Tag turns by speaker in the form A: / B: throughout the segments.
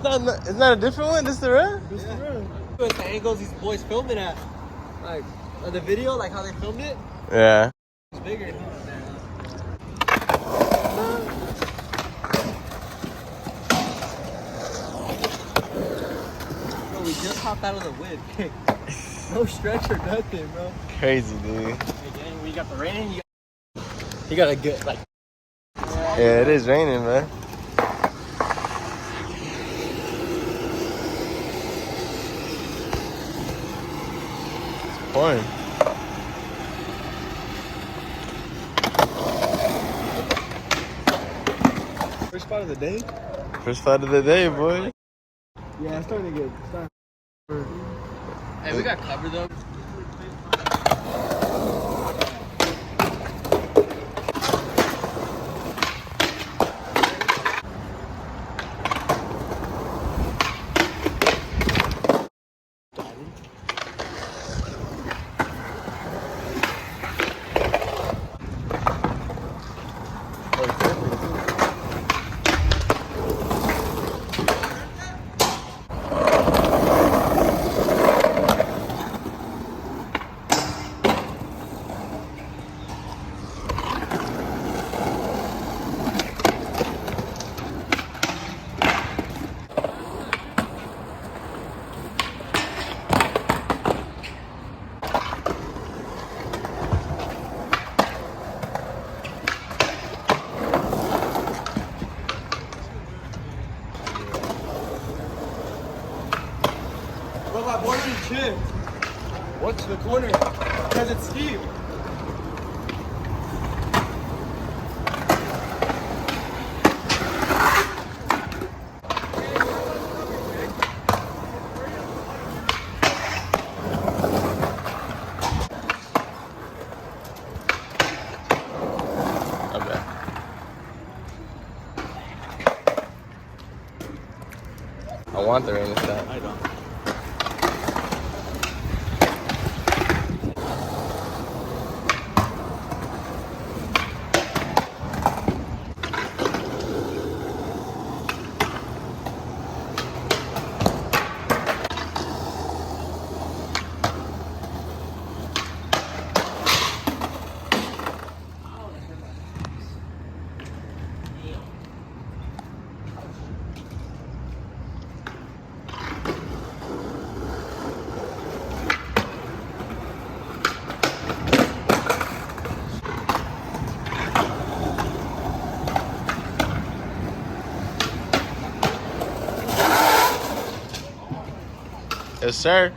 A: It's not a different one. This is the real.
B: This is the real. It's the angles these boys filmed it at. Like on the video, like how they filmed it.
A: Yeah.
B: It's bigger. Bro, we just hopped out of the whip. No stretch or nothing, bro.
A: Crazy, dude.
B: Again, we got the rain. You got a good like.
A: Yeah, it is raining, man. It's pouring.
B: First spot of the day?
A: First fight of the day, boy.
B: Yeah, it's starting to get. Hey, we got cover though. Bro, my board is chipped. What's the corner? Because it's steep.
A: Okay. I want the rain to stop.
B: I don't.
A: Yes, sir.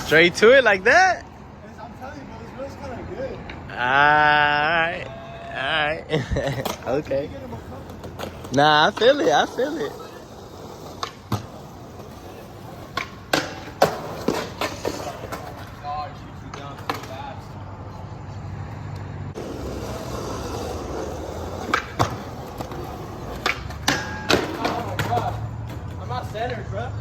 A: Straight to it like that?
B: I'm telling you, bro, this wheel's kind of good.
A: Alright. Alright. Okay. Nah, I feel it. I feel it.
B: God, shoots you down so fast. Oh my God. I'm not centered, bro.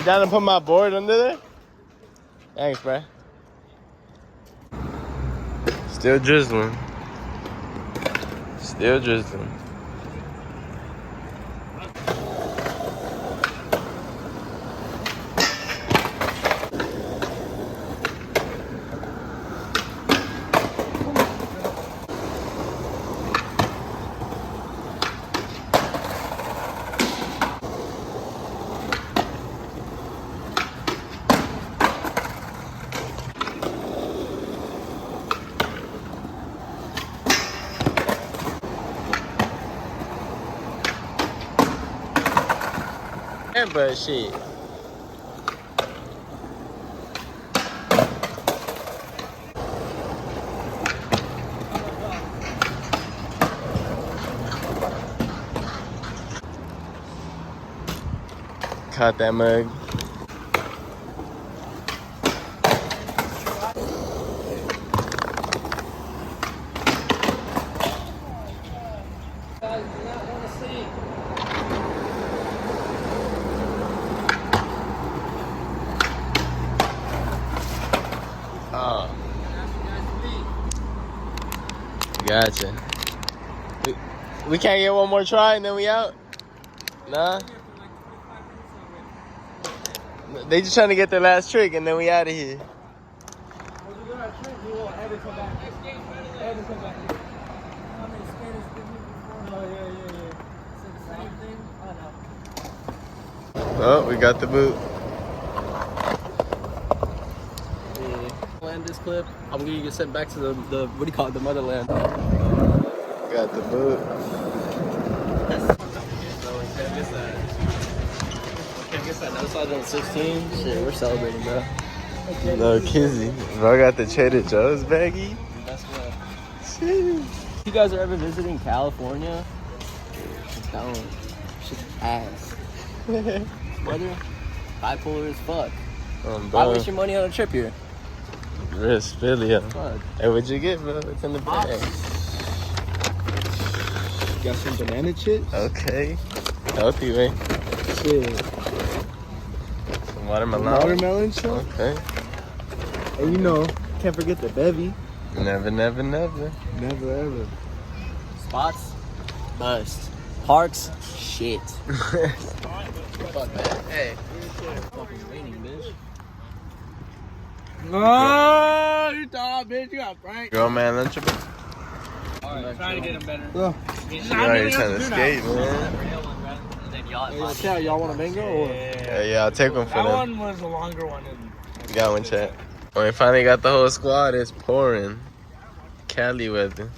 A: down to put my board under there? Thanks, bro. Still drizzling. Still drizzling. Yeah, but shit. Caught that mug. Oh. Gotcha. We can't get one more try and then we out? Nah? They just trying to get their last trick and then we out of here. Oh, we got the boot.
B: Land this clip. I'm gonna get sent back to the what do you call it, the motherland.
A: Got the boot.
B: I guess that no size on 16. Shit, we're celebrating, bro.
A: No kizzy. Bro, I got the Trader Joe's baggie.
B: That's what.
A: Shit.
B: If you guys are ever visiting California, don't. Shit's ass. Weather, bipolar as fuck. Why waste your money on a trip here?
A: Wrist, Philly.
B: Fuck.
A: Hey, what'd you get, bro? It's in the bag.
C: Got some banana chips.
A: Okay. Healthy, man.
C: Shit.
A: Some watermelon.
C: Watermelon chips.
A: Okay.
C: And you know, can't forget the bevy.
A: Never, never, never.
C: Never ever.
B: Spots, bust. Parks, shit. Fuck that. Hey. Fucking raining, bitch.
C: Oh, you thought, bitch, you got pranked.
A: Girl, man, Lunchable.
B: Alright, trying to get him better.
A: You already trying to skate, man.
C: Hey, y'all want a mango or?
A: Yeah, I'll take one for them.
C: That one was a longer one.
A: You got one, chat. When we finally got the whole squad, it's pouring. Cali weather.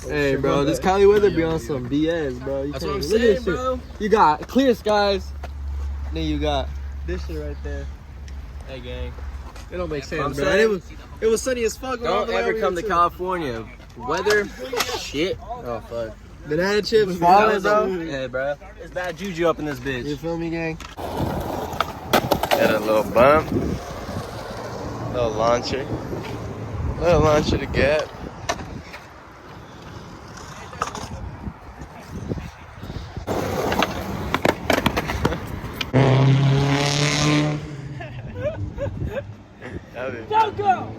C: Hey, bro, this Cali weather be on some BS, bro. You
B: That's
C: can't
B: what I'm
C: look at
B: saying,
C: this shit.
B: bro.
C: You got clear skies, then you got this shit right there.
B: Hey, gang.
C: It don't make
B: I'm
C: sense, bro.
B: saying-
C: It was sunny as fuck.
B: Don't ever come to California. Weather, shit. Oh, fuck.
C: Banana chips, falling, bro.
B: Hey, bro. It's bad juju up in this bitch.
C: You feel me, gang?
A: Got a little bump. Little launcher. Little launcher to Gap.
C: Go, go!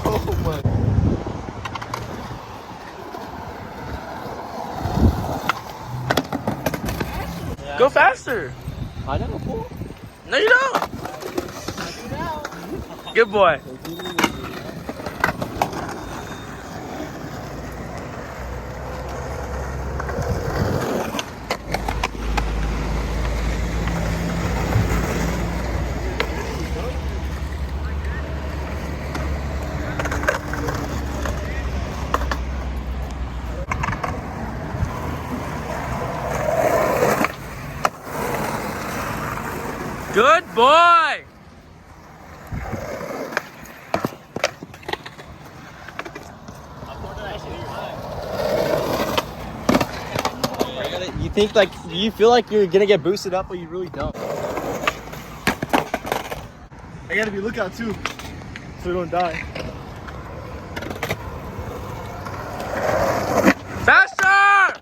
A: Oh my. Go faster.
B: I never pull.
A: No, you don't. Good boy. Good boy.
B: You think like you feel like you're gonna get boosted up, but you really don't.
C: I gotta be lookout too, so we don't die.
A: Faster!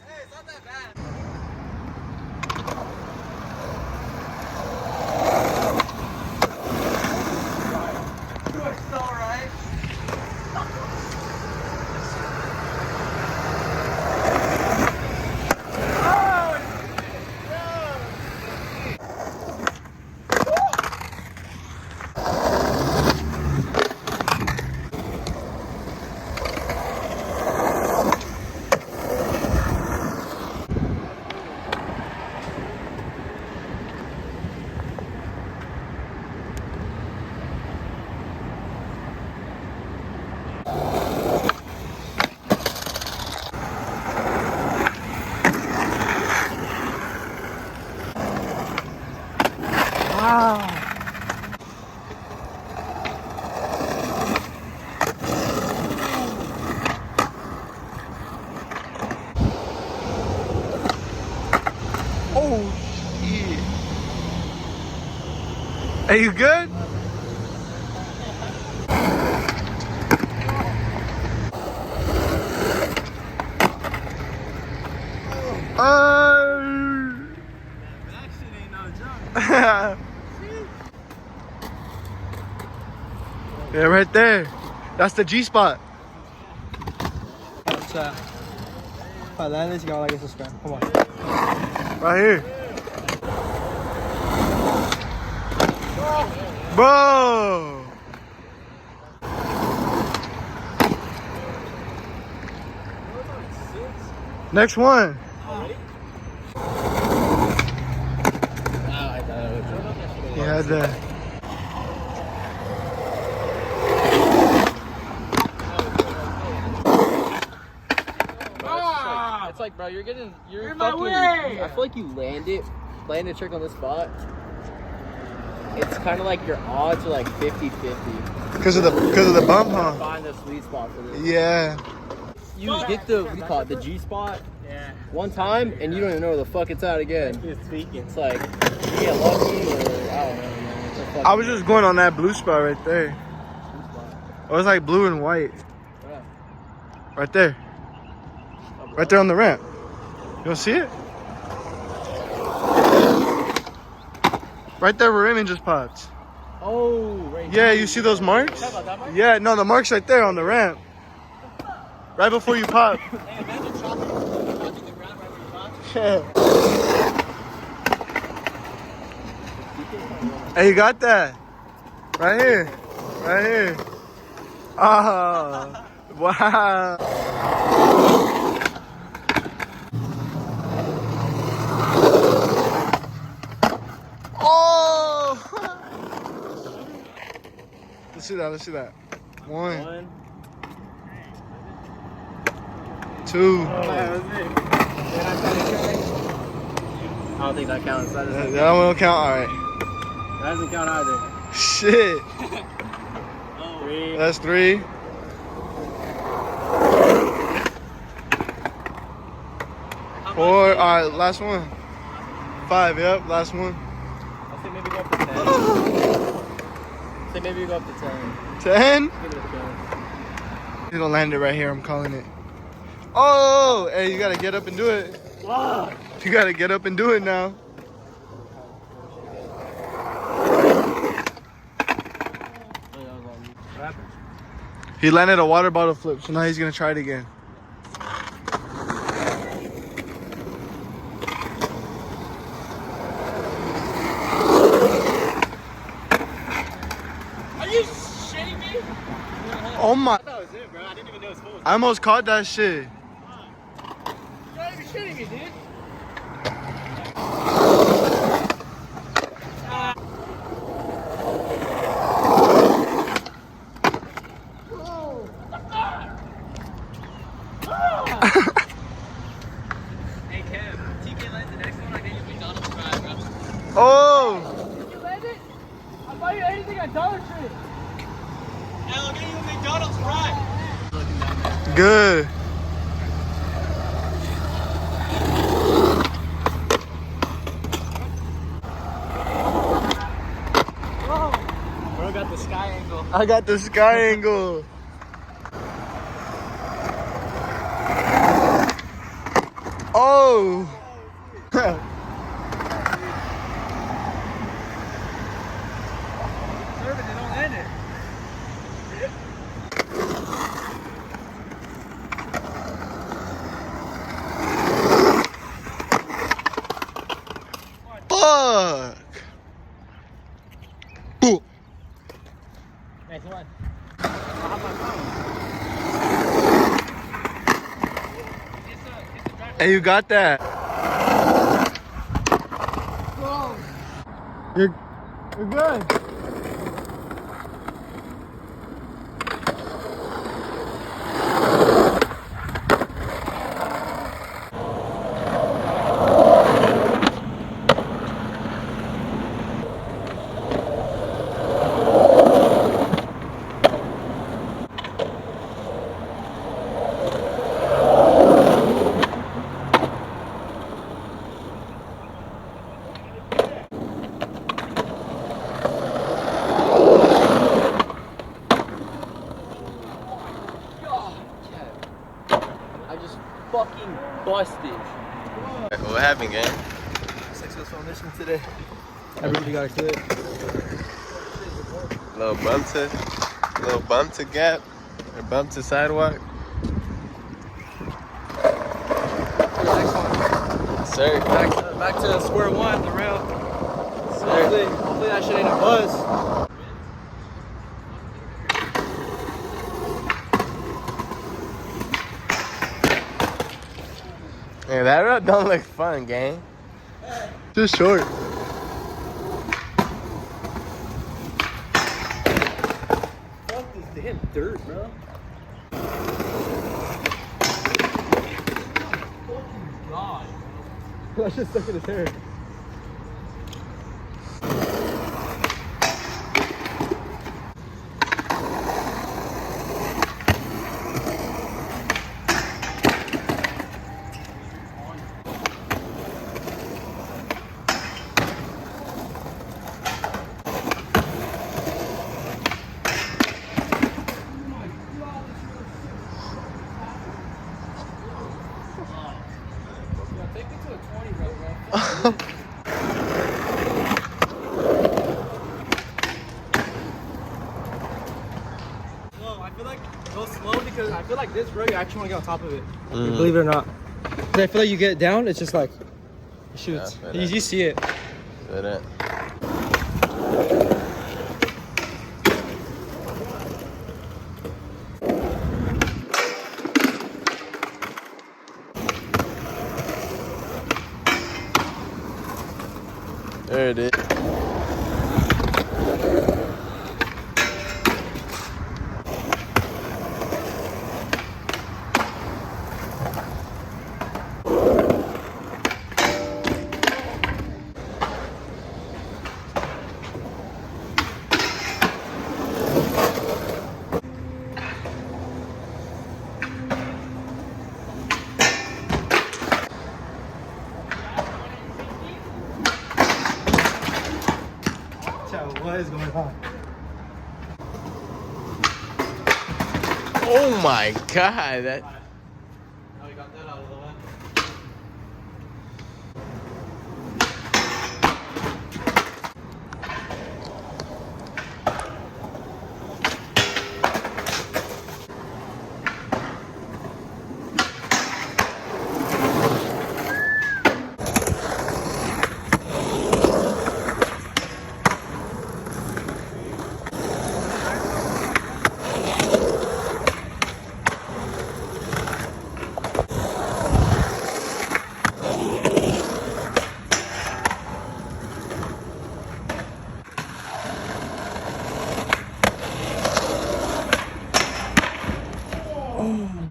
B: Hey, it's not that bad.
C: Are you good? Yeah, right there. That's the G spot. Come on. Right here. Bro. Next one. He had that.
B: It's like, bro, you're fucking. I feel like you land a trick on the spot. It's kind of like your odds are like 50-50.
C: Because of the bump, huh?
B: Find the sweet spot for this.
C: Yeah.
B: You get the, what do you call it, the G spot one time, and you don't even know where the fuck it's at again. It's like, you get lucky, or I don't know, man. It's a fucking
C: I was just going on that blue spot right there. It was like blue and white.
B: Yeah.
C: Right there. Right there on the ramp. You don't see it? Right there where Raymond just popped.
B: Oh, right.
C: Yeah, you see those marks?
B: You talking about that mark?
C: Yeah, no, the mark's right there on the ramp. Right before you pop.
B: Hey, imagine chopping the ground right where you popped.
C: Yeah. Hey, you got that? Right here. Right here. Oh, wow. Oh! Let's see that. Let's see that. One. Two.
B: I don't think that counts. That
C: That one don't count. All right.
B: doesn't count either.
C: Shit.
B: Three.
C: That's three. Four. All right, last one. Five. Yep, last one.
B: I'll say maybe go up to 10. Say maybe you go up to 10.
C: 10.
B: Give it a chance.
C: He's gonna land it right here. I'm calling it. Oh, hey, you gotta get up and do it.
B: Fuck.
C: You gotta get up and do it now.
B: What happened?
C: He landed a water bottle flip, so now he's gonna try it again.
B: Are you shitting me?
C: Oh my!
B: I thought it was it, bro. I didn't even know it was full.
C: I almost caught that shit.
B: You're shitting me, dude. Hey, Kev. TK lands the next one. I get you McDonald's fry, bro.
C: Oh!
B: Did you land it? I bought you anything at Dollar Tree. Hey, I'll get you a McDonald's fry. Looking down there.
C: Good.
B: Bro got the sky angle.
C: I got the sky angle. Oh!
B: Serving it, don't land it.
C: Fuck! Boom.
B: Nice one.
C: Hey, you got that. You're good.
B: fucking busted.
A: What happened, gang?
C: Successful mission today. Everybody got a clip.
A: Little bump to gap, or bump to sidewalk.
C: Next one.
A: Sir.
C: Back to square one, the rail. Hopefully that shit ain't a buzz.
A: Yeah, that road don't look fun, gang.
C: Just short.
B: Fuck this damn dirt, bro. God.
C: That shit's stuck in his hair.
B: Take me to a 20, bro.
C: I feel like go slow because I feel like this road you actually want to get on top of it. Believe it or not. 'Cause I feel like you get down, it's just like it shoots.
A: Yeah,
C: You see it.
A: Feel that? There it is.
C: What is going on?
A: Oh my god, that